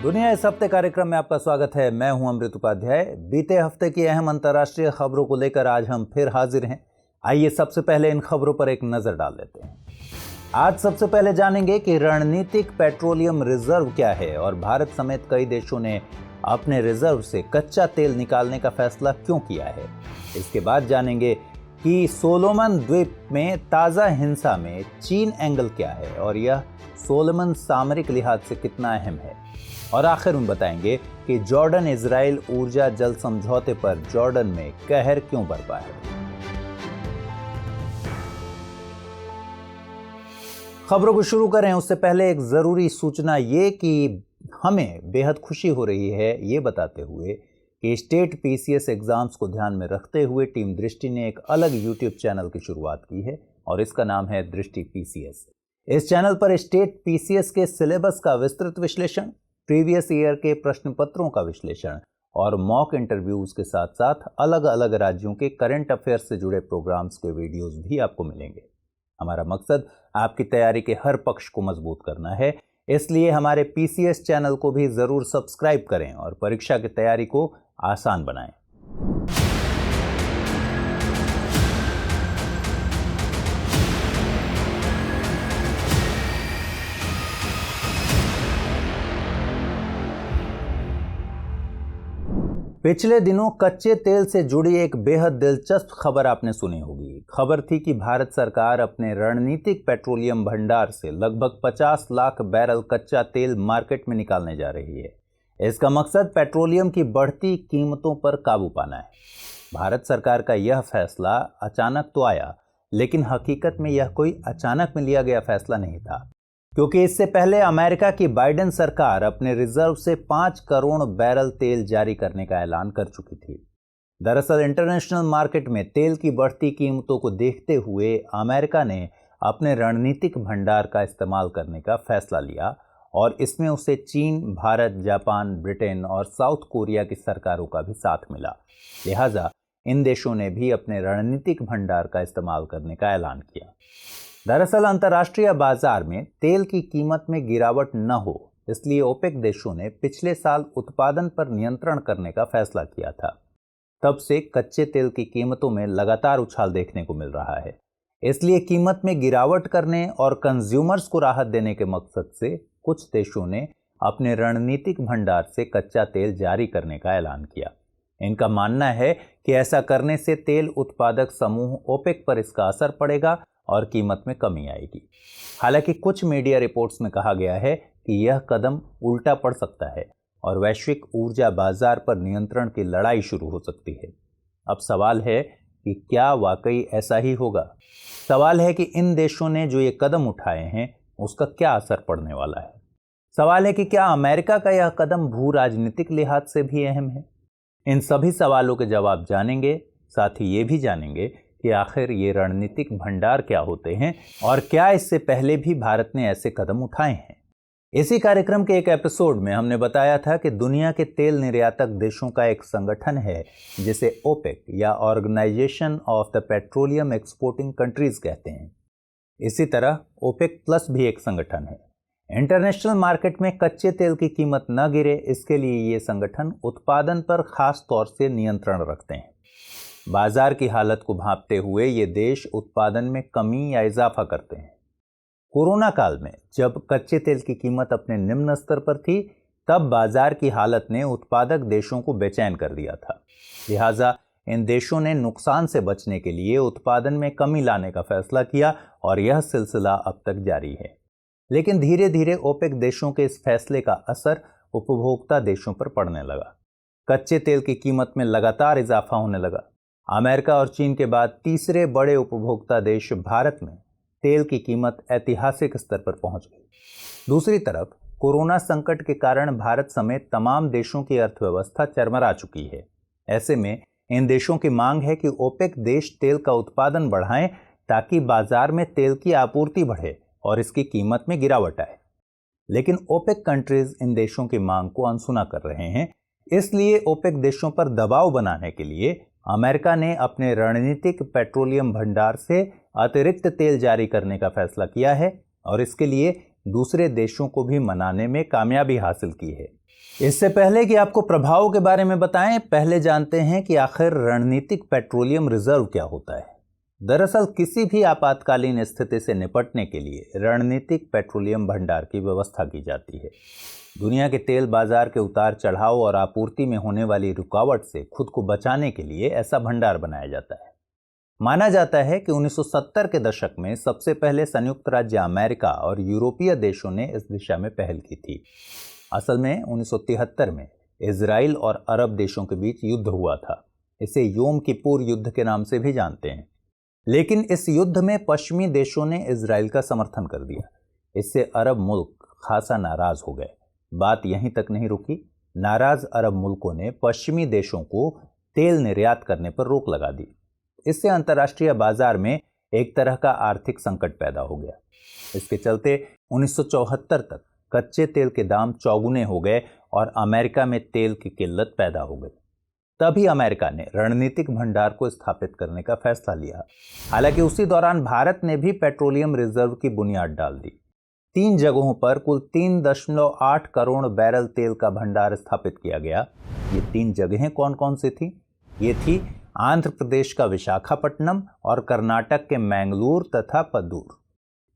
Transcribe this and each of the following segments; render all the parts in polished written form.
दुनिया इस हफ्ते कार्यक्रम में आपका स्वागत है। मैं हूं अमृत उपाध्याय। बीते हफ्ते की अहम अंतर्राष्ट्रीय खबरों को लेकर आज हम फिर हाजिर हैं। आइए सबसे पहले इन खबरों पर एक नजर डाल लेते हैं। आज सबसे पहले जानेंगे कि रणनीतिक पेट्रोलियम रिजर्व क्या है और भारत समेत कई देशों ने अपने रिजर्व से कच्चा तेल निकालने का फैसला क्यों किया है। इसके बाद जानेंगे कि सोलोमन द्वीप में ताज़ा हिंसा में चीन एंगल क्या है और यह सोलोमन सामरिक लिहाज से कितना अहम है। और आखिर में बताएंगे कि जॉर्डन इजराइल ऊर्जा जल समझौते पर जॉर्डन में कहर क्यों बरपा है। खबरों को शुरू करें उससे पहले एक जरूरी सूचना ये कि हमें बेहद खुशी हो रही है ये बताते हुए कि स्टेट पीसीएस एग्जाम्स को ध्यान में रखते हुए टीम दृष्टि ने एक अलग यूट्यूब चैनल की शुरुआत की है और इसका नाम है दृष्टि पीसीएस। इस चैनल पर स्टेट पीसीएस के सिलेबस का विस्तृत विश्लेषण, प्रीवियस ईयर के प्रश्न पत्रों का विश्लेषण और मॉक इंटरव्यूज के साथ साथ अलग अलग राज्यों के करंट अफेयर्स से जुड़े प्रोग्राम्स के वीडियोस भी आपको मिलेंगे। हमारा मकसद आपकी तैयारी के हर पक्ष को मजबूत करना है, इसलिए हमारे पीसीएस चैनल को भी जरूर सब्सक्राइब करें और परीक्षा की तैयारी को आसान बनाएं। पिछले दिनों कच्चे तेल से जुड़ी एक बेहद दिलचस्प खबर आपने सुनी होगी। खबर थी कि भारत सरकार अपने रणनीतिक पेट्रोलियम भंडार से लगभग 50 लाख बैरल कच्चा तेल मार्केट में निकालने जा रही है। इसका मकसद पेट्रोलियम की बढ़ती कीमतों पर काबू पाना है। भारत सरकार का यह फैसला अचानक तो आया, लेकिन हकीकत में यह कोई अचानक में लिया गया फैसला नहीं था, क्योंकि इससे पहले अमेरिका की बाइडेन सरकार अपने रिजर्व से 5 करोड़ बैरल तेल जारी करने का ऐलान कर चुकी थी। दरअसल इंटरनेशनल मार्केट में तेल की बढ़ती कीमतों को देखते हुए अमेरिका ने अपने रणनीतिक भंडार का इस्तेमाल करने का फैसला लिया और इसमें उसे चीन, भारत, जापान, ब्रिटेन और साउथ कोरिया की सरकारों का भी साथ मिला। लिहाजा इन देशों ने भी अपने रणनीतिक भंडार का इस्तेमाल करने का ऐलान किया। दरअसल अंतर्राष्ट्रीय बाजार में तेल की कीमत में गिरावट न हो, इसलिए ओपेक देशों ने पिछले साल उत्पादन पर नियंत्रण करने का फैसला किया था। तब से कच्चे तेल की कीमतों में लगातार उछाल देखने को मिल रहा है। इसलिए कीमत में गिरावट करने और कंज्यूमर्स को राहत देने के मकसद से कुछ देशों ने अपने रणनीतिक भंडार से कच्चा तेल जारी करने का ऐलान किया। इनका मानना है कि ऐसा करने से तेल उत्पादक समूह ओपेक पर इसका असर पड़ेगा और कीमत में कमी आएगी। हालांकि कुछ मीडिया रिपोर्ट्स में कहा गया है कि यह कदम उल्टा पड़ सकता है और वैश्विक ऊर्जा बाजार पर नियंत्रण की लड़ाई शुरू हो सकती है। अब सवाल है कि क्या वाकई ऐसा ही होगा। सवाल है कि इन देशों ने जो ये कदम उठाए हैं उसका क्या असर पड़ने वाला है। सवाल है कि क्या अमेरिका का यह कदम भू राजनीतिक लिहाज से भी अहम है। इन सभी सवालों के जवाब जानेंगे, साथ ही ये भी जानेंगे कि आखिर ये रणनीतिक भंडार क्या होते हैं और क्या इससे पहले भी भारत ने ऐसे कदम उठाए हैं। इसी कार्यक्रम के एक एपिसोड में हमने बताया था कि दुनिया के तेल निर्यातक देशों का एक संगठन है जिसे ओपेक या organisation of the petroleum exporting countries कहते हैं। इसी तरह ओपेक प्लस भी एक संगठन है। इंटरनेशनल मार्केट में कच्चे तेल की कीमत न गिरे, इसके लिए ये संगठन उत्पादन पर खास तौर से नियंत्रण रखते हैं। बाजार की हालत को भांपते हुए ये देश उत्पादन में कमी या इजाफा करते हैं। कोरोना काल में जब कच्चे तेल की कीमत अपने निम्न स्तर पर थी, तब बाजार की हालत ने उत्पादक देशों को बेचैन कर दिया था। लिहाजा इन देशों ने नुकसान से बचने के लिए उत्पादन में कमी लाने का फैसला किया और यह सिलसिला अब तक जारी है। लेकिन धीरे धीरे ओपेक देशों के इस फैसले का असर उपभोक्ता देशों पर पड़ने लगा। कच्चे तेल की कीमत में लगातार इजाफा होने लगा। अमेरिका और चीन के बाद तीसरे बड़े उपभोक्ता देश भारत में तेल की कीमत ऐतिहासिक स्तर पर पहुंच गई। दूसरी तरफ कोरोना संकट के कारण भारत समेत तमाम देशों की अर्थव्यवस्था चरमरा चुकी है। ऐसे में इन देशों की मांग है कि ओपेक देश तेल का उत्पादन बढ़ाएं ताकि बाजार में तेल की आपूर्ति बढ़े और इसकी कीमत में गिरावट आए। लेकिन ओपेक कंट्रीज इन देशों की मांग को अनसुना कर रहे हैं। इसलिए ओपेक देशों पर दबाव बनाने के लिए अमेरिका ने अपने रणनीतिक पेट्रोलियम भंडार से अतिरिक्त तेल जारी करने का फैसला किया है और इसके लिए दूसरे देशों को भी मनाने में कामयाबी हासिल की है। इससे पहले कि आपको प्रभाव के बारे में बताएं, पहले जानते हैं कि आखिर रणनीतिक पेट्रोलियम रिजर्व क्या होता है। दरअसल किसी भी आपातकालीन स्थिति से निपटने के लिए रणनीतिक पेट्रोलियम भंडार की व्यवस्था की जाती है। दुनिया के तेल बाजार के उतार चढ़ाव और आपूर्ति में होने वाली रुकावट से खुद को बचाने के लिए ऐसा भंडार बनाया जाता है। माना जाता है कि 1970 के दशक में सबसे पहले संयुक्त राज्य अमेरिका और यूरोपीय देशों ने इस दिशा में पहल की थी। असल में 1973 में इजराइल और अरब देशों के बीच युद्ध हुआ था। इसे योम किपुर युद्ध के नाम से भी जानते हैं। लेकिन इस युद्ध में पश्चिमी देशों ने इजराइल का समर्थन कर दिया। इससे अरब मुल्क खासा नाराज हो गए। बात यहीं तक नहीं रुकी। नाराज अरब मुल्कों ने पश्चिमी देशों को तेल निर्यात करने पर रोक लगा दी। इससे अंतर्राष्ट्रीय बाजार में एक तरह का आर्थिक संकट पैदा हो गया। इसके चलते 1974 तक कच्चे तेल के दाम चौगुने हो गए और अमेरिका में तेल की किल्लत पैदा हो गई। तभी अमेरिका ने रणनीतिक भंडार को स्थापित करने का फैसला लिया। हालांकि उसी दौरान भारत ने भी पेट्रोलियम रिजर्व की बुनियाद डाल दी। 3 जगहों पर कुल 3.8 करोड़ बैरल तेल का भंडार स्थापित किया गया। ये 3 जगहें कौन कौन सी थी? ये थी आंध्र प्रदेश का विशाखापट्टनम और कर्नाटक के मैंगलोर तथा पद्दूर।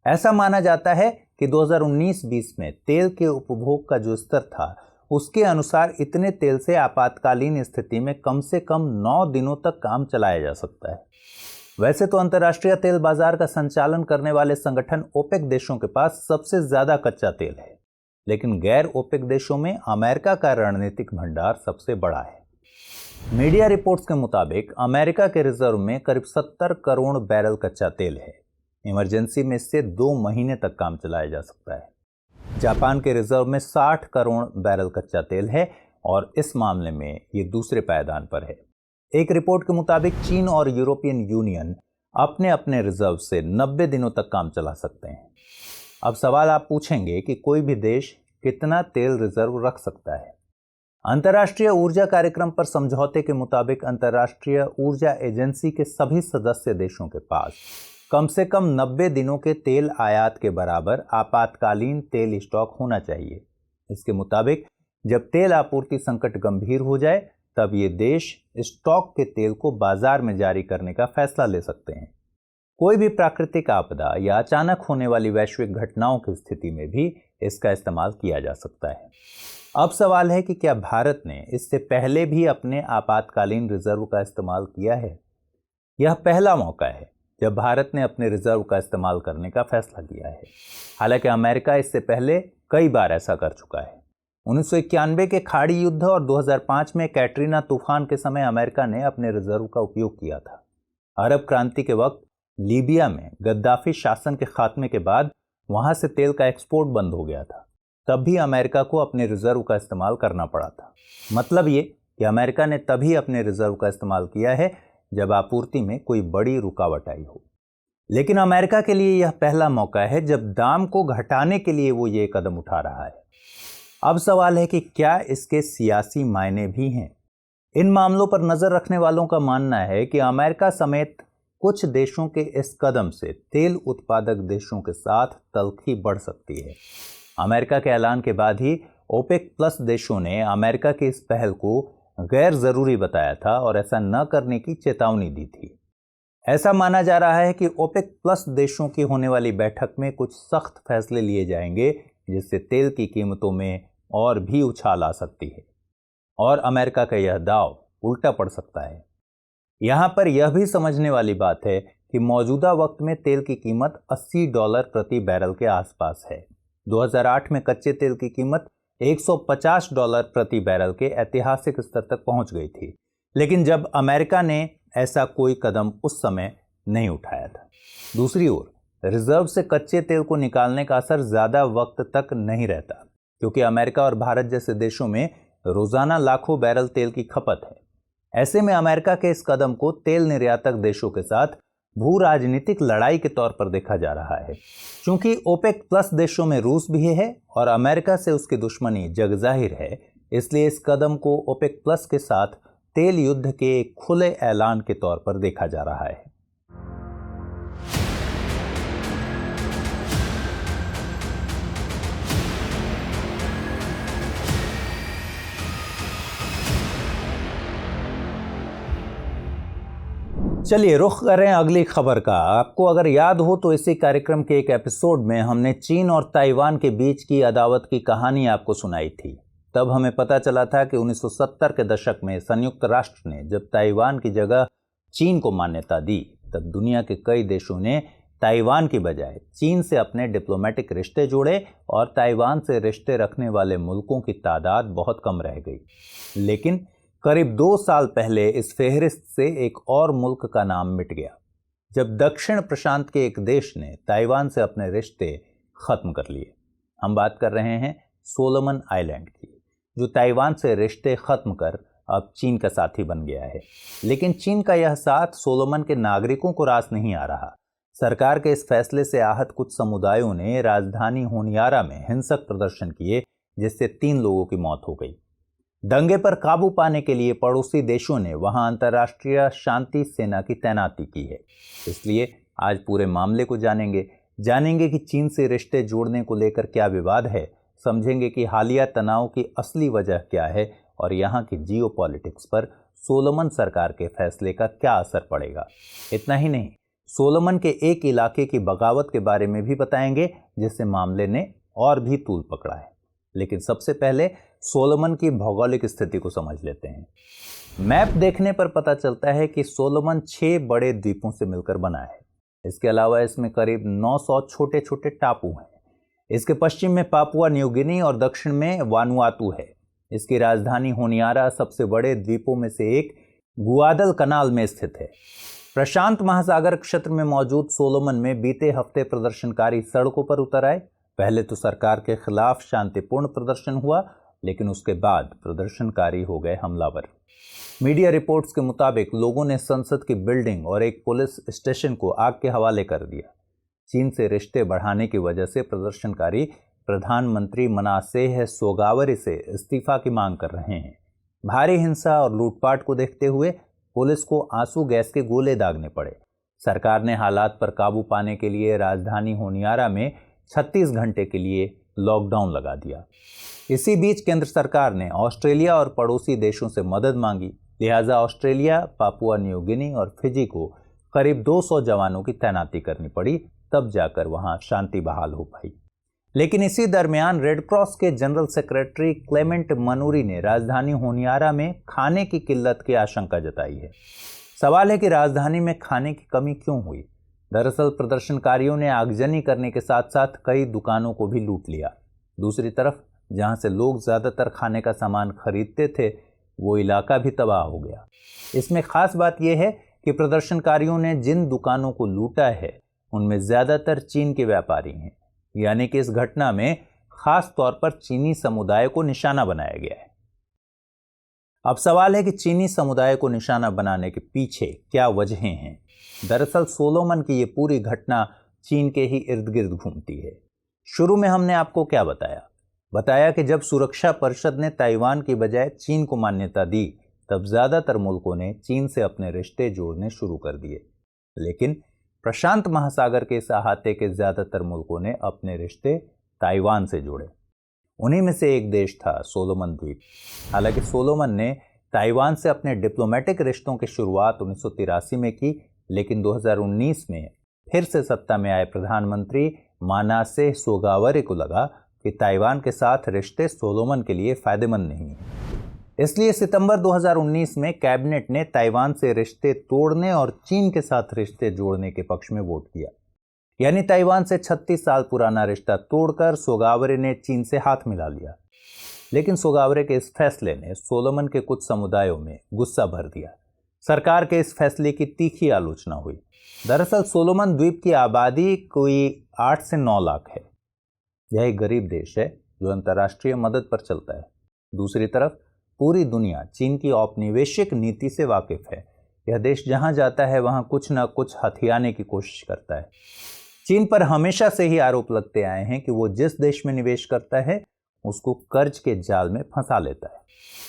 ऐसा माना जाता है कि 2019-20 में तेल के उपभोग का जो स्तर था, उसके अनुसार इतने तेल से आपातकालीन स्थिति में कम से कम 9 दिनों तक काम चलाया जा सकता है। वैसे तो अंतर्राष्ट्रीय तेल बाजार का संचालन करने वाले संगठन ओपेक देशों के पास सबसे ज्यादा कच्चा तेल है, लेकिन गैर ओपेक देशों में अमेरिका का रणनीतिक भंडार सबसे बड़ा है। मीडिया रिपोर्ट्स के मुताबिक अमेरिका के रिजर्व में करीब 70 करोड़ बैरल कच्चा तेल है। इमरजेंसी में इससे 2 महीने तक काम चलाया जा सकता है। जापान के रिजर्व में 60 करोड़ बैरल कच्चा तेल है और इस मामले में ये दूसरे पायदान पर है। एक रिपोर्ट के मुताबिक चीन और यूरोपियन यूनियन अपने अपने रिजर्व से 90 दिनों तक काम चला सकते हैं। अब सवाल आप पूछेंगे कि कोई भी देश कितना तेल रिजर्व रख सकता है। अंतर्राष्ट्रीय ऊर्जा कार्यक्रम पर समझौते के मुताबिक अंतर्राष्ट्रीय ऊर्जा एजेंसी के सभी सदस्य देशों के पास कम से कम 90 दिनों के तेल आयात के बराबर आपातकालीन तेल स्टॉक होना चाहिए। इसके मुताबिक जब तेल आपूर्ति संकट गंभीर हो जाए, तब ये देश स्टॉक के तेल को बाजार में जारी करने का फैसला ले सकते हैं। कोई भी प्राकृतिक आपदा या अचानक होने वाली वैश्विक घटनाओं की स्थिति में भी इसका इस्तेमाल किया जा सकता है। अब सवाल है कि क्या भारत ने इससे पहले भी अपने आपातकालीन रिजर्व का इस्तेमाल किया है? यह पहला मौका है जब भारत ने अपने रिजर्व का इस्तेमाल करने का फैसला किया है। हालांकि अमेरिका इससे पहले कई बार ऐसा कर चुका है। 1991 के खाड़ी युद्ध और 2005 में कैटरीना तूफान के समय अमेरिका ने अपने रिजर्व का उपयोग किया था। अरब क्रांति के वक्त लीबिया में गद्दाफी शासन के खात्मे के बाद वहां से तेल का एक्सपोर्ट बंद हो गया था। तब भी अमेरिका को अपने रिजर्व का इस्तेमाल करना पड़ा था। मतलब ये कि अमेरिका ने तभी अपने रिजर्व का इस्तेमाल किया है जब आपूर्ति में कोई बड़ी रुकावट आई हो। लेकिन अमेरिका के लिए यह पहला मौका है जब दाम को घटाने के लिए वो ये कदम उठा रहा है। अब सवाल है कि क्या इसके सियासी मायने भी हैं? इन मामलों पर नजर रखने वालों का मानना है कि अमेरिका समेत कुछ देशों के इस कदम से तेल उत्पादक देशों के साथ तल्खी बढ़ सकती है। अमेरिका के ऐलान के बाद ही ओपेक प्लस देशों ने अमेरिका की इस पहल को गैर जरूरी बताया था और ऐसा न करने की चेतावनी दी थी। ऐसा माना जा रहा है कि ओपेक प्लस देशों की होने वाली बैठक में कुछ सख्त फैसले लिए जाएंगे, जिससे तेल की कीमतों में और भी उछाल आ सकती है और अमेरिका का यह दांव उल्टा पड़ सकता है। यहां पर यह भी समझने वाली बात है कि मौजूदा वक्त में तेल की कीमत $80 प्रति बैरल के आसपास है। 2008 में कच्चे तेल की कीमत $150 प्रति बैरल के ऐतिहासिक स्तर तक पहुंच गई थी। लेकिन जब अमेरिका ने ऐसा कोई कदम उस समय नहीं उठाया था। दूसरी ओर रिजर्व से कच्चे तेल को निकालने का असर ज्यादा वक्त तक नहीं रहता, क्योंकि अमेरिका और भारत जैसे देशों में रोजाना लाखों बैरल तेल की खपत है। ऐसे में अमेरिका के इस कदम को तेल निर्यातक देशों के साथ भू राजनीतिक लड़ाई के तौर पर देखा जा रहा है। क्योंकि ओपेक प्लस देशों में रूस भी है और अमेरिका से उसकी दुश्मनी जग जाहिर है, इसलिए इस कदम को ओपेक प्लस के साथ तेल युद्ध के एक खुले ऐलान के तौर पर देखा जा रहा है। चलिए रुख करें अगली खबर का। आपको अगर याद हो तो इसी कार्यक्रम के एक एपिसोड में हमने चीन और ताइवान के बीच की अदावत की कहानी आपको सुनाई थी। तब हमें पता चला था कि 1970 के दशक में संयुक्त राष्ट्र ने जब ताइवान की जगह चीन को मान्यता दी, तब दुनिया के कई देशों ने ताइवान की बजाय चीन से अपने डिप्लोमेटिक रिश्ते जोड़े और ताइवान से रिश्ते रखने वाले मुल्कों की तादाद बहुत कम रह गई। लेकिन करीब 2 साल पहले इस फेहरिस्त से एक और मुल्क का नाम मिट गया, जब दक्षिण प्रशांत के एक देश ने ताइवान से अपने रिश्ते खत्म कर लिए। हम बात कर रहे हैं सोलोमन आइलैंड की, जो ताइवान से रिश्ते खत्म कर अब चीन का साथी बन गया है। लेकिन चीन का यह साथ सोलोमन के नागरिकों को रास नहीं आ रहा। सरकार के इस फैसले से आहत कुछ समुदायों ने राजधानी होनियारा में हिंसक प्रदर्शन किए, जिससे 3 लोगों की मौत हो गई। दंगे पर काबू पाने के लिए पड़ोसी देशों ने वहां अंतर्राष्ट्रीय शांति सेना की तैनाती की है। इसलिए आज पूरे मामले को जानेंगे कि चीन से रिश्ते जोड़ने को लेकर क्या विवाद है, समझेंगे कि हालिया तनाव की असली वजह क्या है और यहाँ की जियोपॉलिटिक्स पर सोलोमन सरकार के फैसले का क्या असर पड़ेगा। इतना ही नहीं, सोलोमन के एक इलाके की बगावत के बारे में भी बताएंगे, जिससे मामले ने और भी तूल पकड़ा है। लेकिन सबसे पहले सोलोमन की भौगोलिक स्थिति को समझ लेते हैं। मैप देखने पर पता चलता है कि सोलोमन 6 बड़े द्वीपों से मिलकर बना है। इसके अलावा इसमें करीब 900 छोटे छोटे टापू हैं। इसके पश्चिम में पापुआ न्यू गिनी और दक्षिण में वानुआतू है। इसकी राजधानी होनियारा सबसे बड़े द्वीपों में से एक गुआदल कनाल में स्थित है। प्रशांत महासागर क्षेत्र में मौजूद सोलोमन में बीते हफ्ते प्रदर्शनकारी सड़कों पर उतर आए। पहले तो सरकार के खिलाफ शांतिपूर्ण प्रदर्शन हुआ, लेकिन उसके बाद प्रदर्शनकारी हो गए हमलावर। मीडिया रिपोर्ट्स के मुताबिक लोगों ने संसद की बिल्डिंग और एक पुलिस स्टेशन को आग के हवाले कर दिया। चीन से रिश्ते बढ़ाने की वजह से प्रदर्शनकारी प्रधानमंत्री मनासेह सोगावरे से इस्तीफा की मांग कर रहे हैं। भारी हिंसा और लूटपाट को देखते हुए पुलिस को आंसू गैस के गोले दागने पड़े। सरकार ने हालात पर काबू पाने के लिए राजधानी होनियारा में 36 घंटे के लिए लॉकडाउन लगा दिया। इसी बीच केंद्र सरकार ने ऑस्ट्रेलिया और पड़ोसी देशों से मदद मांगी। लिहाजा ऑस्ट्रेलिया, पापुआ न्यू गिनी और फिजी को करीब 200 जवानों की तैनाती करनी पड़ी, तब जाकर वहां शांति बहाल हो पाई। लेकिन इसी दरमियान रेड क्रॉस के जनरल सेक्रेटरी क्लेमेंट मनूरी ने राजधानी होनियारा में खाने की किल्लत की आशंका जताई है। सवाल है कि राजधानी में खाने की कमी क्यों हुई। दरअसल प्रदर्शनकारियों ने आगजनी करने के साथ साथ कई दुकानों को भी लूट लिया। दूसरी तरफ जहां से लोग ज़्यादातर खाने का सामान खरीदते थे, वो इलाका भी तबाह हो गया। इसमें खास बात यह है कि प्रदर्शनकारियों ने जिन दुकानों को लूटा है, उनमें ज़्यादातर चीन के व्यापारी हैं। यानी कि इस घटना में खास तौर पर चीनी समुदाय को निशाना बनाया गया है। अब सवाल है कि चीनी समुदाय को निशाना बनाने के पीछे क्या वजहें हैं। दरअसल सोलोमन की ये पूरी घटना चीन के ही इर्द गिर्द घूमती है। शुरू में हमने आपको क्या बताया कि जब सुरक्षा परिषद ने ताइवान की बजाय चीन को मान्यता दी, तब ज्यादातर मुल्कों ने चीन से अपने रिश्ते जोड़ने शुरू कर दिए। लेकिन प्रशांत महासागर के इस अहाते के ज्यादातर मुल्कों ने अपने रिश्ते ताइवान से जोड़े। उन्हीं में से एक देश था सोलोमन द्वीप। हालांकि सोलोमन ने ताइवान से अपने डिप्लोमेटिक रिश्तों की शुरुआत 1983 में की, लेकिन 2019 में फिर से सत्ता में आए प्रधानमंत्री मानासेह सोगावरे को लगा कि ताइवान के साथ रिश्ते सोलोमन के लिए फायदेमंद नहीं हैं। इसलिए सितंबर 2019 में कैबिनेट ने ताइवान से रिश्ते तोड़ने और चीन के साथ रिश्ते जोड़ने के पक्ष में वोट किया। यानी ताइवान से 36 साल पुराना रिश्ता तोड़कर सोगावरे ने चीन से हाथ मिला लिया। लेकिन सोगावरे के इस फैसले ने सोलोमन के कुछ समुदायों में गुस्सा भर दिया। सरकार के इस फैसले की तीखी आलोचना हुई। दरअसल सोलोमन द्वीप की आबादी कोई 8 से 9 लाख है। यह एक गरीब देश है जो अंतर्राष्ट्रीय मदद पर चलता है। दूसरी तरफ पूरी दुनिया चीन की औपनिवेशिक नीति से वाकिफ है। यह देश जहां जाता है वहां कुछ न कुछ हथियाने की कोशिश करता है। चीन पर हमेशा से ही आरोप लगते आए हैं कि वो जिस देश में निवेश करता है उसको कर्ज के जाल में फंसा लेता है।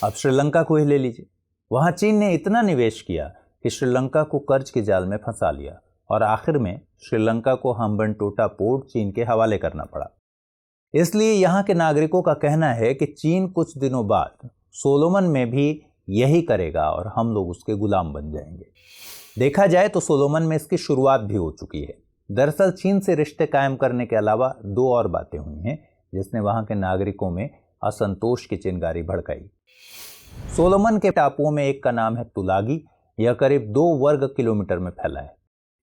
अब श्रीलंका को ही ले लीजिए। वहां चीन ने इतना निवेश किया कि श्रीलंका को कर्ज के जाल में फंसा लिया और आखिर में श्रीलंका को हम्बनटोटा पोर्ट चीन के हवाले करना पड़ा। इसलिए यहाँ के नागरिकों का कहना है कि चीन कुछ दिनों बाद सोलोमन में भी यही करेगा और हम लोग उसके गुलाम बन जाएंगे। देखा जाए तो सोलोमन में इसकी शुरुआत भी हो चुकी है। दरअसल चीन से रिश्ते कायम करने के अलावा दो और बातें हुई हैं जिसने वहां के नागरिकों में असंतोष की चिंगारी भड़काई। सोलोमन के टापुओं में एक का नाम है तुलागी। यह करीब 2 वर्ग किलोमीटर में फैला है।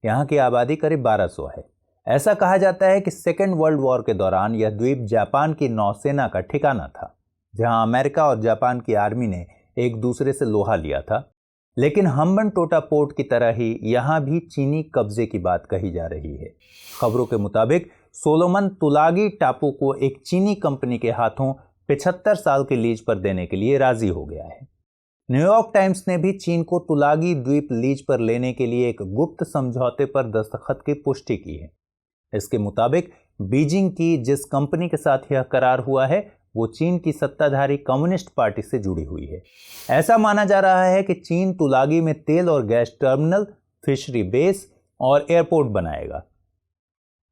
यहाँ की आबादी करीब 1200 है। ऐसा कहा जाता है कि सेकेंड वर्ल्ड वॉर के दौरान यह द्वीप जापान की नौसेना का ठिकाना था, जहां अमेरिका और जापान की आर्मी ने एक दूसरे से लोहा लिया था। लेकिन हम्बनटोटा पोर्ट की तरह ही यहां भी चीनी कब्जे की बात कही जा रही है। खबरों के मुताबिक सोलोमन तुलागी टापू को एक चीनी कंपनी के हाथों 75 साल की लीज पर देने के लिए राजी हो गया है। न्यूयॉर्क टाइम्स ने भी चीन को तुलागी द्वीप लीज पर लेने के लिए एक गुप्त समझौते पर दस्तखत की पुष्टि की है। इसके मुताबिक बीजिंग की जिस कंपनी के साथ यह करार हुआ है वो चीन की सत्ताधारी कम्युनिस्ट पार्टी से जुड़ी हुई है। ऐसा माना जा रहा है कि चीन तुलागी में तेल और गैस टर्मिनल, फिशरी बेस और एयरपोर्ट बनाएगा।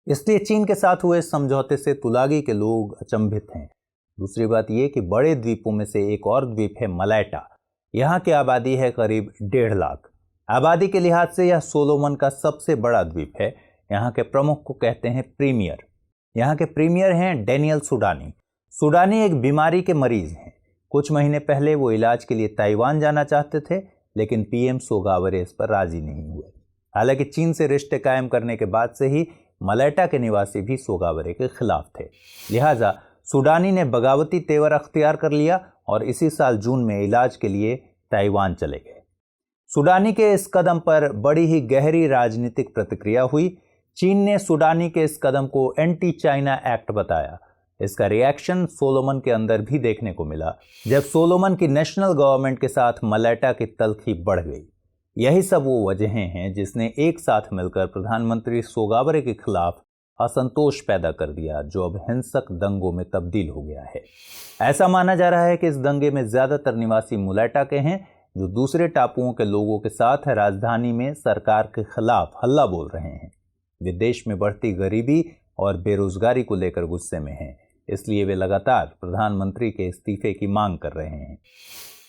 इसलिए चीन के साथ हुए समझौते से तुलागी के लोग अचंभित हैं। दूसरी बात यह कि बड़े द्वीपों में से एक और द्वीप है मलैटा। यहाँ की आबादी है करीब 1.5 लाख। आबादी के लिहाज से यह सोलोमन का सबसे बड़ा द्वीप है। यहाँ के प्रमुख को कहते हैं प्रीमियर। यहाँ के प्रीमियर हैं डेनियल सुडानी। सुडानी एक बीमारी के मरीज हैं। कुछ महीने पहले वो इलाज के लिए ताइवान जाना चाहते थे, लेकिन पीएम सोगावरे इस पर राजी नहीं हुए। हालांकि चीन से रिश्ते कायम करने के बाद से ही मलैटा के निवासी भी सोगावरे के खिलाफ थे। लिहाजा सुडानी ने बगावती तेवर अख्तियार कर लिया और इसी साल जून में इलाज के लिए ताइवान चले गए। सुडानी के इस कदम पर बड़ी ही गहरी राजनीतिक प्रतिक्रिया हुई। चीन ने सुडानी के इस कदम को एंटी चाइना एक्ट बताया। इसका रिएक्शन सोलोमन के अंदर भी देखने को मिला, जब सोलोमन की नेशनल गवर्नमेंट के साथ मलैटा की तल्खी बढ़ गई। यही सब वो वजहें हैं जिसने एक साथ मिलकर प्रधानमंत्री सोगावरे के खिलाफ असंतोष पैदा कर दिया, जो अब हिंसक दंगों में तब्दील हो गया है। ऐसा माना जा रहा है कि इस दंगे में ज्यादातर निवासी मुलैटा के हैं, जो दूसरे टापुओं के लोगों के साथ राजधानी में सरकार के खिलाफ हल्ला बोल रहे हैं। वे देश में बढ़ती गरीबी और बेरोजगारी को लेकर गुस्से में हैं, इसलिए वे लगातार प्रधानमंत्री के इस्तीफे की मांग कर रहे हैं।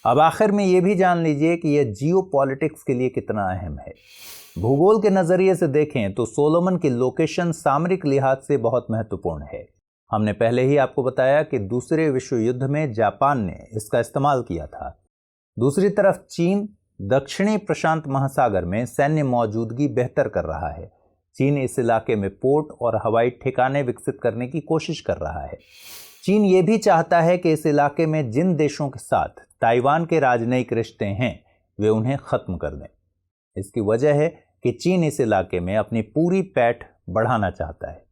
अब आखिर में ये भी जान लीजिए कि यह जियोपॉलिटिक्स के लिए कितना अहम है। भूगोल के नजरिए से देखें तो सोलोमन की लोकेशन सामरिक लिहाज से बहुत महत्वपूर्ण है। हमने पहले ही आपको बताया कि दूसरे विश्व युद्ध में जापान ने इसका इस्तेमाल किया था। दूसरी तरफ चीन दक्षिणी प्रशांत महासागर में सैन्य मौजूदगी बेहतर कर रहा है। चीन इस इलाके में पोर्ट और हवाई ठिकाने विकसित करने की कोशिश कर रहा है। चीन ये भी चाहता है कि इस इलाके में जिन देशों के साथ ताइवान के राजनयिक रिश्ते हैं वे उन्हें खत्म कर दें। इसकी वजह है कि चीन इस इलाके में अपनी पूरी पैठ बढ़ाना चाहता है।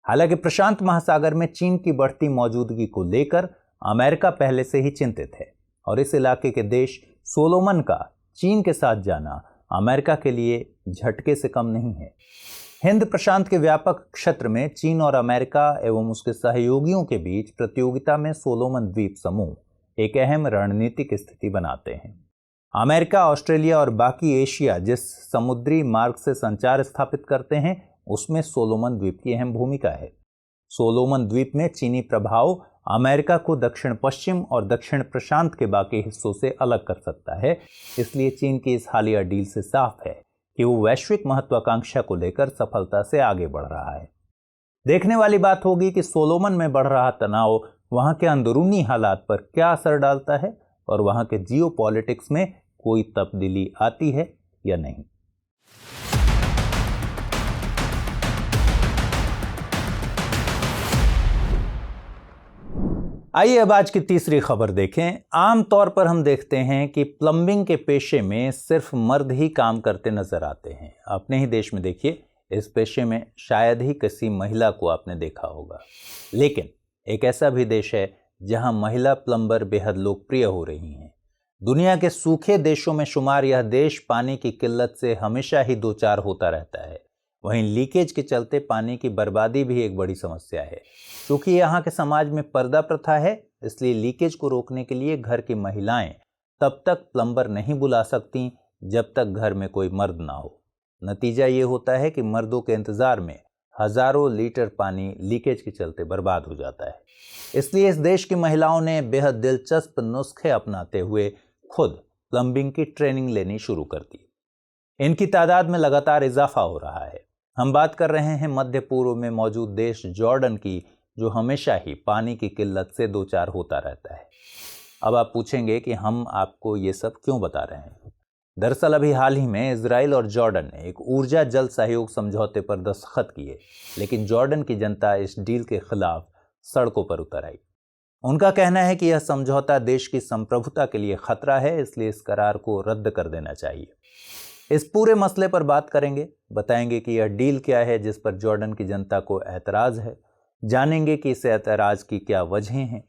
हालांकि प्रशांत महासागर में चीन की बढ़ती मौजूदगी को लेकर अमेरिका पहले से ही चिंतित है और इस इलाके के देश सोलोमन का चीन के साथ जाना अमेरिका के लिए झटके से कम नहीं है। हिंद प्रशांत के व्यापक क्षेत्र में चीन और अमेरिका एवं उसके सहयोगियों के बीच प्रतियोगिता में सोलोमन द्वीप समूह एक अहम रणनीतिक स्थिति बनाते हैं। अमेरिका, ऑस्ट्रेलिया और बाकी एशिया जिस समुद्री मार्ग से संचार स्थापित करते हैं उसमें सोलोमन द्वीप की अहम भूमिका है। सोलोमन द्वीप में चीनी प्रभाव अमेरिका को दक्षिण पश्चिम और दक्षिण प्रशांत के बाकी हिस्सों से अलग कर सकता है। इसलिए चीन की इस हालिया डील से साफ है कि वो वैश्विक महत्वाकांक्षा को लेकर सफलता से आगे बढ़ रहा है। देखने वाली बात होगी कि सोलोमन में बढ़ रहा तनाव वहां के अंदरूनी हालात पर क्या असर डालता है और वहां के जियोपॉलिटिक्स में कोई तब्दीली आती है या नहीं। आइए अब आज की तीसरी खबर देखें। आमतौर पर हम देखते हैं कि प्लम्बिंग के पेशे में सिर्फ मर्द ही काम करते नजर आते हैं। अपने ही देश में देखिए, इस पेशे में शायद ही किसी महिला को आपने देखा होगा। लेकिन एक ऐसा भी देश है जहां महिला प्लम्बर बेहद लोकप्रिय हो रही हैं। दुनिया के सूखे देशों में शुमार यह देश पानी की किल्लत से हमेशा ही दो चार होता रहता है। वहीं लीकेज के चलते पानी की बर्बादी भी एक बड़ी समस्या है। क्योंकि यहाँ के समाज में पर्दा प्रथा है, इसलिए लीकेज को रोकने के लिए घर की महिलाएं तब तक प्लम्बर नहीं बुला सकती जब तक घर में कोई मर्द ना हो। नतीजा ये होता है कि मर्दों के इंतजार में हजारों लीटर पानी लीकेज के चलते बर्बाद हो जाता है। इसलिए इस देश की महिलाओं ने बेहद दिलचस्प नुस्खे अपनाते हुए खुद प्लम्बिंग की ट्रेनिंग लेनी शुरू कर दी। इनकी तादाद में लगातार इजाफा हो रहा है। हम बात कर रहे हैं मध्य पूर्व में मौजूद देश जॉर्डन की, जो हमेशा ही पानी की किल्लत से दो चार होता रहता है। अब आप पूछेंगे कि हम आपको ये सब क्यों बता रहे हैं। दरअसल अभी हाल ही में इजराइल और जॉर्डन ने एक ऊर्जा जल सहयोग समझौते पर दस्तखत किए, लेकिन जॉर्डन की जनता इस डील के खिलाफ सड़कों पर उतर आई। उनका कहना है कि यह समझौता देश की संप्रभुता के लिए खतरा है, इसलिए इस करार को रद्द कर देना चाहिए। इस पूरे मसले पर बात करेंगे, बताएंगे कि यह डील क्या है जिस पर जॉर्डन की जनता को ऐतराज है, जानेंगे कि इस ऐतराज की क्या वजहें हैं,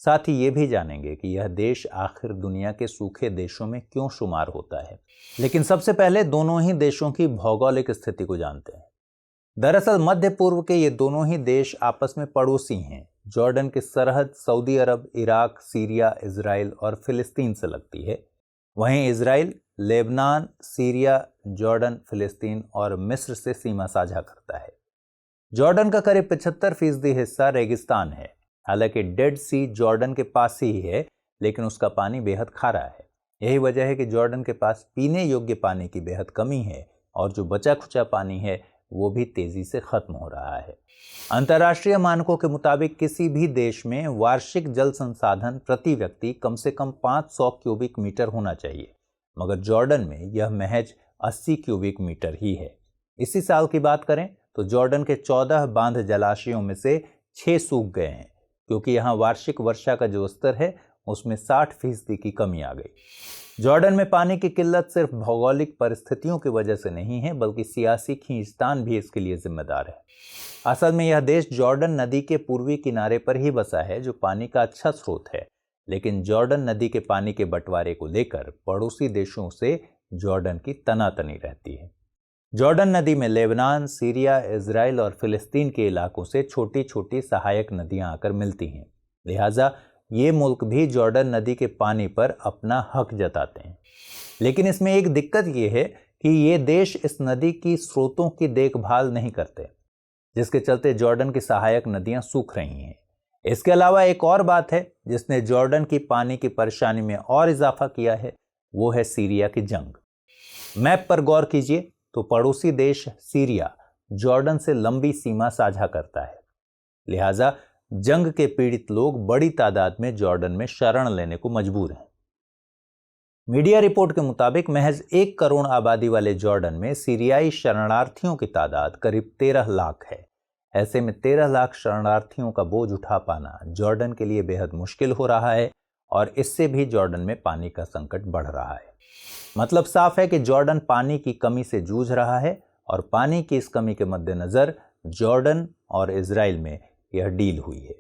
साथ ही ये भी जानेंगे कि यह देश आखिर दुनिया के सूखे देशों में क्यों शुमार होता है। लेकिन सबसे पहले दोनों ही देशों की भौगोलिक स्थिति को जानते हैं। दरअसल मध्य पूर्व के ये दोनों ही देश आपस में पड़ोसी हैं। जॉर्डन की सरहद सऊदी अरब, इराक, सीरिया, इजराइल और फिलिस्तीन से लगती है। वहीं इजराइल लेबनान, सीरिया, जॉर्डन, फिलिस्तीन और मिस्र से सीमा साझा करता है। जॉर्डन का करीब 75% हिस्सा रेगिस्तान है। हालांकि डेड सी जॉर्डन के पास ही है, लेकिन उसका पानी बेहद खारा है। यही वजह है कि जॉर्डन के पास पीने योग्य पानी की बेहद कमी है और जो बचा खुचा पानी है वो भी तेजी से खत्म हो रहा है। अंतर्राष्ट्रीय मानकों के मुताबिक किसी भी देश में वार्षिक जल संसाधन प्रति व्यक्ति कम से कम 500 क्यूबिक मीटर होना चाहिए, मगर जॉर्डन में यह महज 80 क्यूबिक मीटर ही है। इसी साल की बात करें तो जॉर्डन के 14 बांध जलाशयों में से 6 सूख गए हैं, क्योंकि यहाँ वार्षिक वर्षा का जो स्तर है उसमें 60% की कमी आ गई। जॉर्डन में पानी की किल्लत सिर्फ भौगोलिक परिस्थितियों की वजह से नहीं है, बल्कि सियासी खींचतान भी इसके लिए जिम्मेदार है। असल में यह देश जॉर्डन नदी के पूर्वी किनारे पर ही बसा है, जो पानी का अच्छा स्रोत है, लेकिन जॉर्डन नदी के पानी के बंटवारे को लेकर पड़ोसी देशों से जॉर्डन की तनातनी रहती है। जॉर्डन नदी में लेबनान, सीरिया, इजराइल और फिलिस्तीन के इलाकों से छोटी छोटी सहायक नदियां आकर मिलती हैं। लिहाजा ये मुल्क भी जॉर्डन नदी के पानी पर अपना हक जताते हैं। लेकिन इसमें एक दिक्कत ये है कि ये देश इस नदी की स्रोतों की देखभाल नहीं करते, जिसके चलते जॉर्डन की सहायक नदियां सूख रही हैं। इसके अलावा एक और बात है जिसने जॉर्डन की पानी की परेशानी में और इजाफा किया है, वो है सीरिया की जंग। मैप पर गौर कीजिए तो पड़ोसी देश सीरिया जॉर्डन से लंबी सीमा साझा करता है। लिहाजा जंग के पीड़ित लोग बड़ी तादाद में जॉर्डन में शरण लेने को मजबूर हैं। मीडिया रिपोर्ट के मुताबिक महज 1 करोड़ आबादी वाले जॉर्डन में सीरियाई शरणार्थियों की तादाद करीब 13 लाख है। ऐसे में 13 लाख शरणार्थियों का बोझ उठा पाना जॉर्डन के लिए बेहद मुश्किल हो रहा है और इससे भी जॉर्डन में पानी का संकट बढ़ रहा है। मतलब साफ है कि जॉर्डन पानी की कमी से जूझ रहा है और पानी की इस कमी के मद्देनजर जॉर्डन और इजराइल में यह डील हुई है।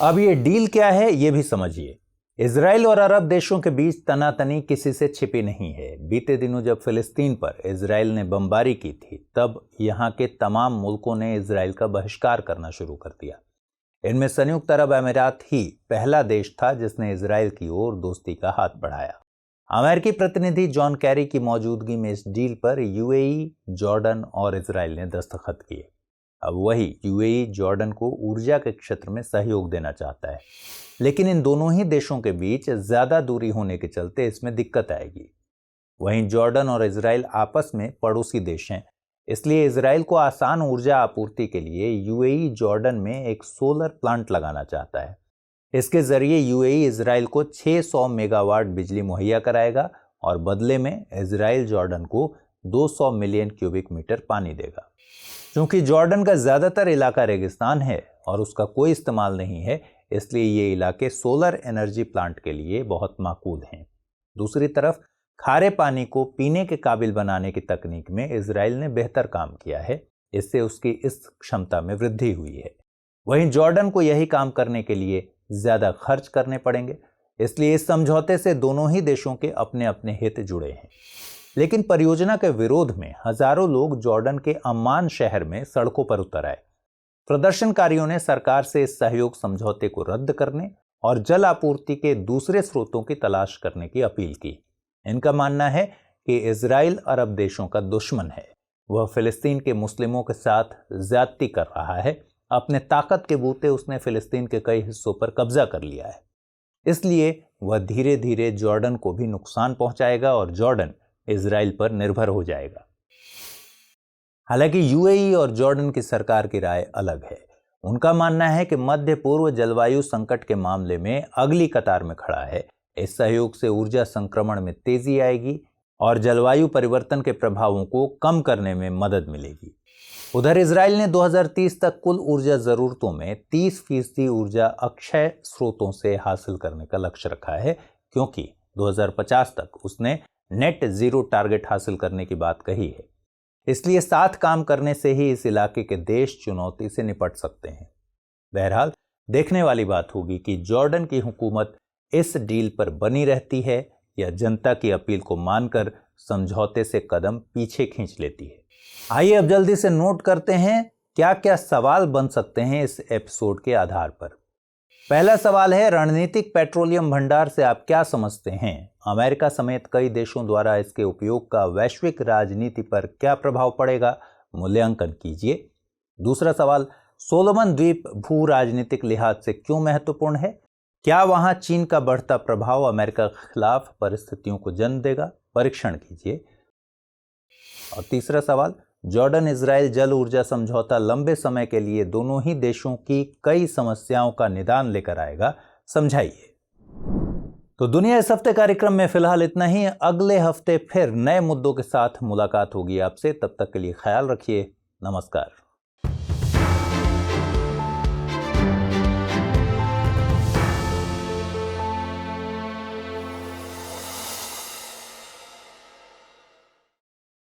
अब ये डील क्या है ये भी समझिए। इजराइल और अरब देशों के बीच तनातनी किसी से छिपी नहीं है। बीते दिनों जब फिलिस्तीन पर इजराइल ने बमबारी की थी, तब यहाँ के तमाम मुल्कों ने इजराइल का बहिष्कार करना शुरू कर दिया। इनमें संयुक्त अरब अमीरात ही पहला देश था जिसने इजराइल की ओर दोस्ती का हाथ बढ़ाया। अमेरिकी प्रतिनिधि जॉन कैरी की मौजूदगी में इस डील पर यूएई, जॉर्डन और इजराइल ने दस्तखत किए। अब वही यूएई जॉर्डन को ऊर्जा के क्षेत्र में सहयोग देना चाहता है, लेकिन इन दोनों ही देशों के बीच ज्यादा दूरी होने के चलते इसमें दिक्कत आएगी। वहीं जॉर्डन और इजराइल आपस में पड़ोसी देश हैं, इसलिए इजराइल को आसान ऊर्जा आपूर्ति के लिए यूएई जॉर्डन में एक सोलर प्लांट लगाना चाहता है। इसके जरिए यूएई इजराइल को 600 मेगावाट बिजली मुहैया कराएगा और बदले में इजराइल जॉर्डन को 200 मिलियन क्यूबिक मीटर पानी देगा। क्योंकि जॉर्डन का ज्यादातर इलाका रेगिस्तान है और उसका कोई इस्तेमाल नहीं है, इसलिए ये इलाके सोलर एनर्जी प्लांट के लिए बहुत माकूल हैं। दूसरी तरफ खारे पानी को पीने के काबिल बनाने की तकनीक में इजराइल ने बेहतर काम किया है, इससे उसकी इस क्षमता में वृद्धि हुई है। वहीं जॉर्डन को यही काम करने के लिए ज्यादा खर्च करने पड़ेंगे, इसलिए इस समझौते से दोनों ही देशों के अपने अपने हित जुड़े हैं। लेकिन परियोजना के विरोध में हजारों लोग जॉर्डन के अम्मान शहर में सड़कों पर उतर आए। प्रदर्शनकारियों ने सरकार से इस सहयोग समझौते को रद्द करने और जल आपूर्ति के दूसरे स्रोतों की तलाश करने की अपील की। इनका मानना है कि इजराइल अरब देशों का दुश्मन है, वह फिलिस्तीन के मुस्लिमों के साथ ज्यादती कर रहा है। अपने ताकत के बूते उसने फिलिस्तीन के कई हिस्सों पर कब्जा कर लिया है, इसलिए वह धीरे धीरे जॉर्डन को भी नुकसान पहुंचाएगा और जॉर्डन इजराइल पर निर्भर हो जाएगा। हालांकि यूएई और जॉर्डन की सरकार की राय अलग है। उनका मानना है कि मध्य पूर्व जलवायु संकट के मामले में अगली कतार में खड़ा है। इस सहयोग से ऊर्जा संक्रमण में तेजी आएगी और जलवायु परिवर्तन के प्रभावों को कम करने में मदद मिलेगी। उधर इजराइल ने 2030 तक कुल ऊर्जा जरूरतों में 30% ऊर्जा अक्षय स्रोतों से हासिल करने का लक्ष्य रखा है, क्योंकि 2050 तक उसने नेट जीरो टारगेट हासिल करने की बात कही है। इसलिए साथ काम करने से ही इस इलाके के देश चुनौती से निपट सकते हैं। बहरहाल देखने वाली बात होगी कि जॉर्डन की हुकूमत इस डील पर बनी रहती है या जनता की अपील को मानकर समझौते से कदम पीछे खींच लेती है। आइए अब जल्दी से नोट करते हैं क्या क्या सवाल बन सकते हैं इस एपिसोड के आधार पर। पहला सवाल है, रणनीतिक पेट्रोलियम भंडार से आप क्या समझते हैं? अमेरिका समेत कई देशों द्वारा इसके उपयोग का वैश्विक राजनीति पर क्या प्रभाव पड़ेगा? मूल्यांकन कीजिए। दूसरा सवाल, सोलोमन द्वीप भू राजनीतिक लिहाज से क्यों महत्वपूर्ण है? क्या वहां चीन का बढ़ता प्रभाव अमेरिका के खिलाफ परिस्थितियों को जन्म देगा? परीक्षण कीजिए। और तीसरा सवाल, जॉर्डन इजराइल जल ऊर्जा समझौता लंबे समय के लिए दोनों ही देशों की कई समस्याओं का निदान लेकर आएगा, समझाइए। तो दुनिया इस हफ्ते कार्यक्रम में फिलहाल इतना ही। अगले हफ्ते फिर नए मुद्दों के साथ मुलाकात होगी आपसे। तब तक के लिए ख्याल रखिए। नमस्कार।